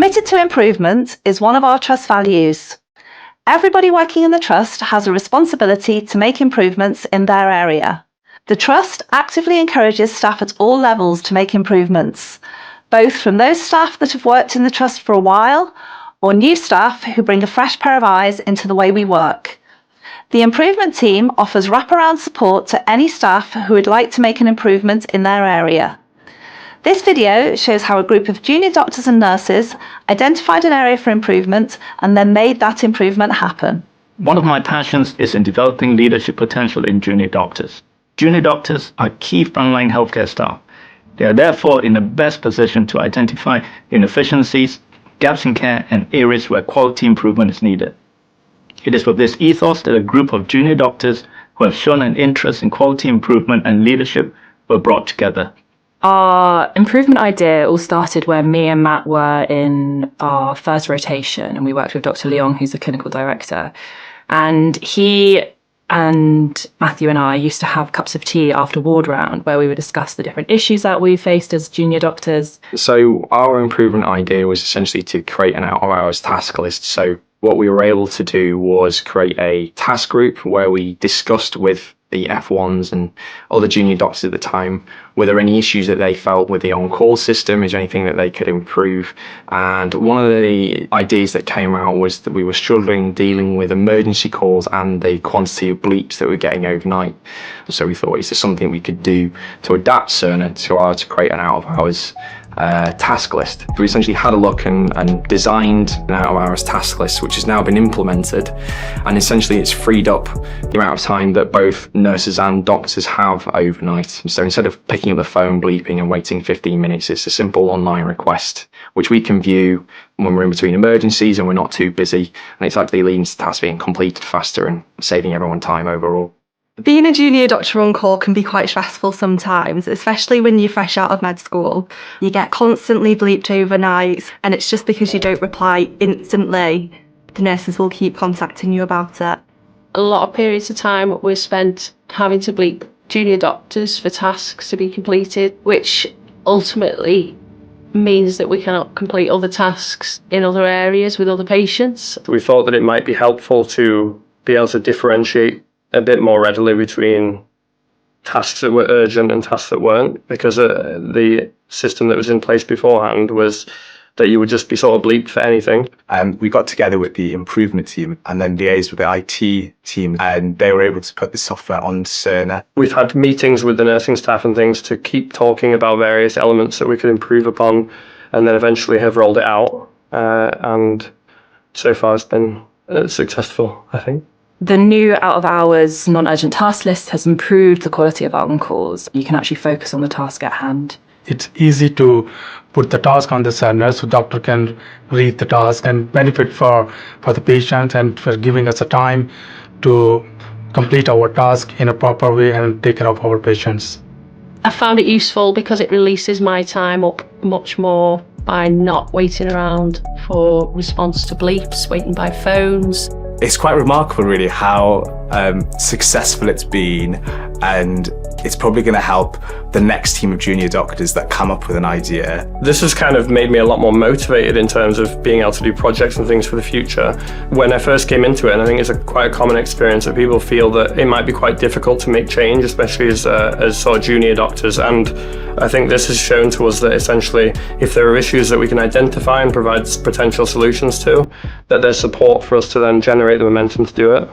Committed to improvement is one of our trust values. Everybody working in the trust has a responsibility to make improvements in their area. The trust actively encourages staff at all levels to make improvements, both from those staff that have worked in the trust for a while or new staff who bring a fresh pair of eyes into the way we work. The improvement team offers wraparound support to any staff who would like to make an improvement in their area. This video shows how a group of junior doctors and nurses identified an area for improvement and then made that improvement happen. One of my passions is in developing leadership potential in junior doctors. Junior doctors are key frontline healthcare staff. They are therefore in the best position to identify inefficiencies, gaps in care, and areas where quality improvement is needed. It is with this ethos that a group of junior doctors who have shown an interest in quality improvement and leadership were brought together. Our improvement idea all started when me and Matt were in our first rotation, and we worked with Dr. Leong, who's the clinical director. And he and Matthew and I used to have cups of tea after ward round where we would discuss the different issues that we faced as junior doctors. So our improvement idea was essentially to create an out-of-hours task list. So what we were able to do was create a task group where we discussed with the F1s and other junior doctors at the time, were there any issues that they felt with the on-call system? Is there anything that they could improve? And one of the ideas that came out was that we were struggling dealing with emergency calls and the quantity of bleeps that we were getting overnight. So we thought, is there something we could do to adapt Cerner to create an out-of-hours task list? We essentially had a look and designed an out-of-hours task list, which has now been implemented, and essentially it's freed up the amount of time that both nurses and doctors have overnight. So instead of picking up the phone, bleeping and waiting 15 minutes, it's a simple online request which we can view when we're in between emergencies and we're not too busy, and it's actually leading to tasks being completed faster and saving everyone time overall. Being a junior doctor on call can be quite stressful sometimes, especially when you're fresh out of med school. You get constantly bleeped overnight, and it's just because you don't reply instantly, the nurses will keep contacting you about it. A lot of periods of time were spent having to bleep junior doctors for tasks to be completed, which ultimately means that we cannot complete other tasks in other areas with other patients. We thought that it might be helpful to be able to differentiate a bit more readily between tasks that were urgent and tasks that weren't, because the system that was in place beforehand was that you would just be sort of bleeped for anything. We got together with the improvement team and then liaised with the IT team, and they were able to put the software on Cerner. We've had meetings with the nursing staff and things to keep talking about various elements that we could improve upon, and then eventually have rolled it out. And so far it's been successful, I think. The new out-of-hours non-urgent task list has improved the quality of our on-calls. You can actually focus on the task at hand. It's easy to put the task on the Cerner so doctor can read the task and benefit for the patient and for giving us a time to complete our task in a proper way and take care of our patients. I found it useful because it releases my time up much more by not waiting around for response to bleeps, waiting by phones. It's quite remarkable really how successful it's been, and it's probably going to help the next team of junior doctors that come up with an idea. This has kind of made me a lot more motivated in terms of being able to do projects and things for the future. When I first came into it, and I think it's quite a common experience, that people feel that it might be quite difficult to make change, especially as sort of junior doctors. And I think this has shown to us that essentially, if there are issues that we can identify and provide potential solutions to, that there's support for us to then generate the momentum to do it.